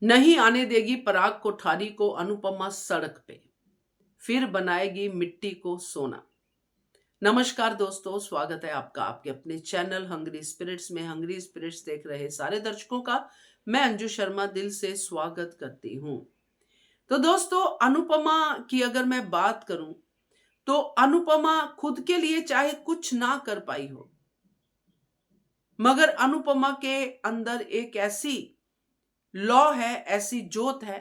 नहीं आने देगी पराग कोठारी को अनुपमा सड़क पे, फिर बनाएगी मिट्टी को सोना। नमस्कार दोस्तों, स्वागत है आपका आपके अपने चैनल हंग्री स्पिरिट्स में। हंग्री स्पिरिट्स देख रहे सारे दर्शकों का मैं अंजू शर्मा दिल से स्वागत करती हूं। तो दोस्तों, अनुपमा की अगर मैं बात करूं तो अनुपमा खुद के लिए चाहे कुछ ना कर पाई हो, मगर अनुपमा के अंदर एक ऐसी लॉ है, ऐसी जोत है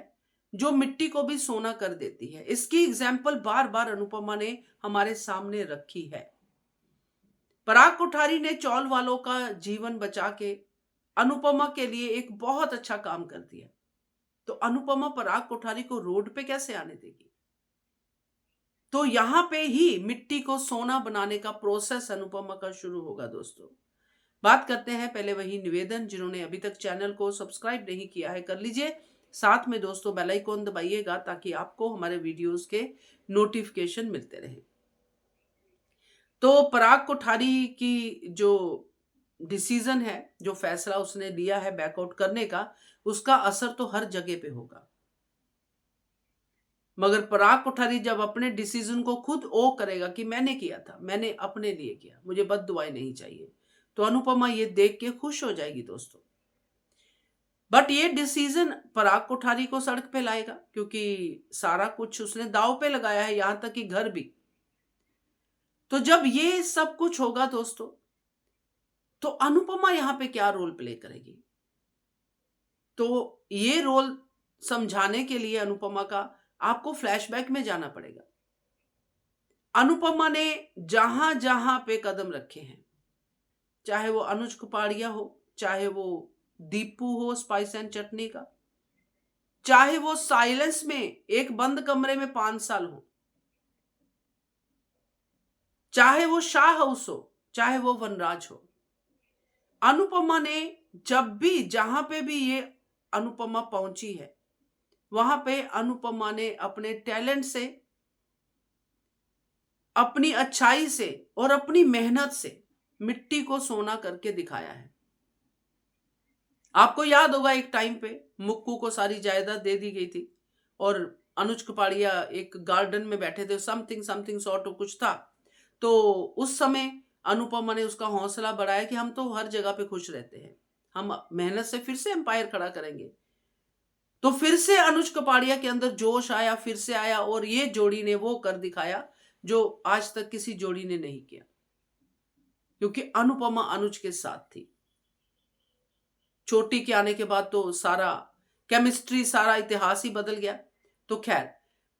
जो मिट्टी को भी सोना कर देती है। इसकी एग्जाम्पल बार बार अनुपमा ने हमारे सामने रखी है। पराग कोठारी ने चौल वालों का जीवन बचा के अनुपमा के लिए एक बहुत अच्छा काम कर दिया। तो अनुपमा पराग कोठारी को रोड पे कैसे आने देगी? तो यहां पे ही मिट्टी को सोना बनाने का प्रोसेस अनुपमा का शुरू होगा। दोस्तों, बात करते हैं पहले वही निवेदन, जिन्होंने अभी तक चैनल को सब्सक्राइब नहीं किया है कर लीजिए। साथ में दोस्तों बेल आइकॉन दबाइएगा ताकि आपको हमारे वीडियोस के नोटिफिकेशन मिलते रहे। तो पराग कोठारी की जो डिसीजन है, जो फैसला उसने लिया है बैकआउट करने का, उसका असर तो हर जगह पे होगा। मगर पराग कोठारी जब अपने डिसीजन को खुद ओ करेगा कि मैंने किया था, मैंने अपने लिए किया, मुझे बद्दुआएं नहीं चाहिए, तो अनुपमा ये देख के खुश हो जाएगी दोस्तों। बट ये डिसीजन पराग कोठारी को सड़क पे लाएगा, क्योंकि सारा कुछ उसने दाव पे लगाया है, यहां तक कि घर भी। तो जब ये सब कुछ होगा दोस्तों, तो अनुपमा यहां पे क्या रोल प्ले करेगी? तो ये रोल समझाने के लिए अनुपमा का आपको फ्लैशबैक में जाना पड़ेगा। अनुपमा ने जहां जहां पे कदम रखे हैं, चाहे वो अनुज कुपाड़िया हो, चाहे वो दीपू हो स्पाइस एंड चटनी का, चाहे वो साइलेंस में एक बंद कमरे में 5 साल हो, चाहे वो शाह हाउस हो, चाहे वो वनराज हो, अनुपमा ने जब भी जहां पे भी ये अनुपमा पहुंची है, वहां पे अनुपमा ने अपने टैलेंट से, अपनी अच्छाई से और अपनी मेहनत से मिट्टी को सोना करके दिखाया है। आपको याद होगा एक टाइम पे मुक्कू को सारी जायदाद दे दी गई थी और अनुज कुपाड़िया एक गार्डन में बैठे थे, समथिंग समथिंग सॉर्ट कुछ था। तो उस समय अनुपमा ने उसका हौसला बढ़ाया कि हम तो हर जगह पे खुश रहते हैं, हम मेहनत से फिर से एम्पायर खड़ा करेंगे। तो फिर से अनुज कुपाड़िया के अंदर जोश आया, फिर से आया, और ये जोड़ी ने वो कर दिखाया जो आज तक किसी जोड़ी ने नहीं किया, क्योंकि अनुपमा अनुज के साथ थी। चोटी के आने के बाद तो सारा केमिस्ट्री, सारा इतिहास ही बदल गया। तो खैर,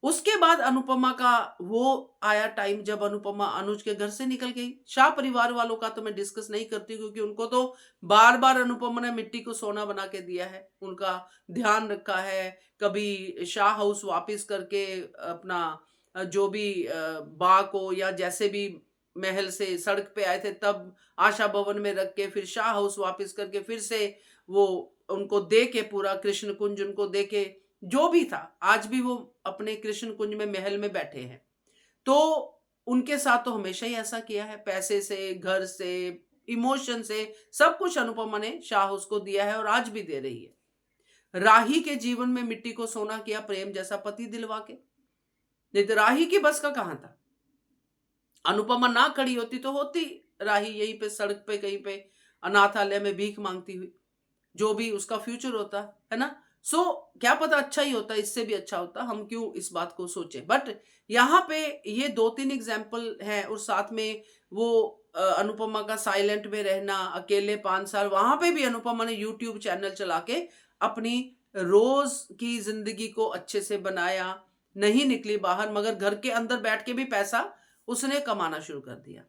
उसके बाद अनुपमा का वो आया टाइम जब अनुपमा अनुज के घर से निकल गई। शाह परिवार वालों का तो मैं डिस्कस नहीं करती, क्योंकि उनको तो बार बार अनुपमा ने मिट्टी को सोना बना के दिया है, उनका ध्यान रखा है। कभी शाह हाउस वापस करके अपना जो भी बा को, या जैसे भी महल से सड़क पे आए थे तब आशा भवन में रख के, फिर शाह हाउस वापस करके, फिर से वो उनको दे के, पूरा कृष्ण कुंज उनको दे के, जो भी था, आज भी वो अपने कृष्ण कुंज में महल में बैठे हैं। तो उनके साथ तो हमेशा ही ऐसा किया है, पैसे से, घर से, इमोशन से, सब कुछ अनुपमा ने शाह उसको दिया है और आज भी दे रही है। राही के जीवन में मिट्टी को सोना किया, प्रेम जैसा पति दिलवा के। नहीं तो राही की बस का कहां था? अनुपमा ना खड़ी होती तो होती राही यहीं पे सड़क पे कहीं पे अनाथालय में भीख मांगती हुई, जो भी उसका फ्यूचर होता है ना। सो क्या पता अच्छा ही होता, इससे भी अच्छा होता, हम क्यों इस बात को सोचे। बट यहाँ पे ये 2-3 एग्जाम्पल हैं, और साथ में वो अनुपमा का साइलेंट में रहना, अकेले 5 साल, वहां पे भी अनुपमा ने यूट्यूब चैनल चला के अपनी रोज की जिंदगी को अच्छे से बनाया, नहीं निकली बाहर, मगर घर के अंदर बैठ के भी पैसा उसने कमाना शुरू कर दिया।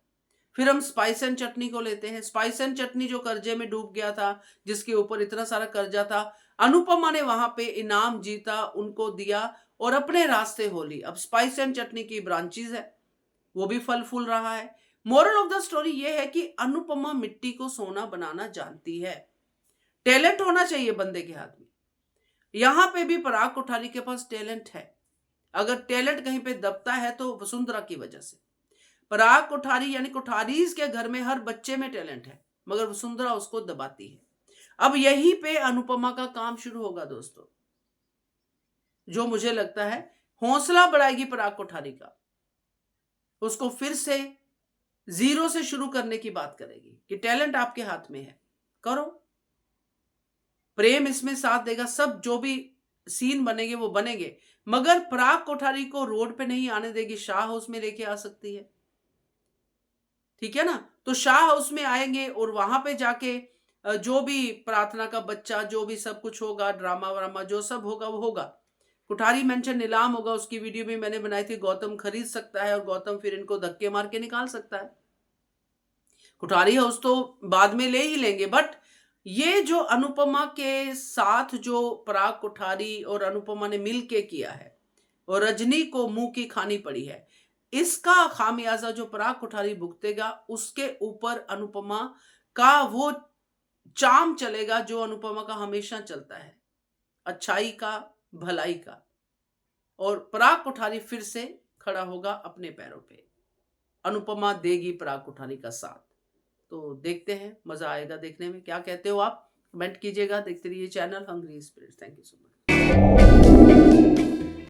फिर हम स्पाइस एंड चटनी को लेते हैं। स्पाइस एंड चटनी जो कर्जे में डूब गया था, जिसके ऊपर इतना सारा कर्जा था, अनुपमा ने वहां पे इनाम जीता, उनको दिया और अपने रास्ते हो ली। अब स्पाइस एंड चटनी की ब्रांचेस है, वो भी फल फूल रहा है। मोरल ऑफ द स्टोरी ये है कि अनुपमा मिट्टी को सोना बनाना जानती है। टैलेंट होना चाहिए बंदे के हाथ में। यहां पे भी पराग कोठारी के पास टैलेंट है। अगर टैलेंट कहीं पे दबता है तो वसुंधरा की वजह से। पराग कोठारी यानी कोठारीज के घर में हर बच्चे में टैलेंट है, मगर वसुंधरा उसको दबाती है। अब यहीं पे अनुपमा का काम शुरू होगा दोस्तों। जो मुझे लगता है हौसला बढ़ाएगी पराग कोठारी का, उसको फिर से जीरो से शुरू करने की बात करेगी कि टैलेंट आपके हाथ में है, करो। प्रेम इसमें साथ देगा, सब जो भी सीन बनेंगे वो बनेंगे, मगर पराग कोठारी को रोड पे नहीं आने देगी, शाह हाउस में लेके आ सकती है, ठीक है ना। तो शाह हाउस में आएंगे और वहां पे जाके जो भी प्रार्थना का बच्चा, जो भी सब कुछ होगा, ड्रामा व्रामा जो सब होगा वो होगा। कुठारी मेंशन नीलाम होगा, उसकी वीडियो भी मैंने बनाई थी, गौतम खरीद सकता है और गौतम फिर इनको धक्के मार के निकाल सकता है। कुठारी हाउस तो बाद में ले ही लेंगे, बट ये जो अनुपमा के साथ जो पराग कोठारी और अनुपमा ने मिल के किया है और रजनी को मुंह की खानी पड़ी है, इसका खामियाजा जो पराग कोठारी भुगतेगा, उसके ऊपर अनुपमा का वो चाम चलेगा जो अनुपमा का हमेशा चलता है, अच्छाई का, भलाई का। और पराग कोठारी फिर से खड़ा होगा अपने पैरों पे, अनुपमा देगी पराग कोठारी का साथ। तो देखते हैं, मजा आएगा देखने में। क्या कहते हो आप? कमेंट कीजिएगा। देखते रहिए channel Hungry Spirits. Thank you so much.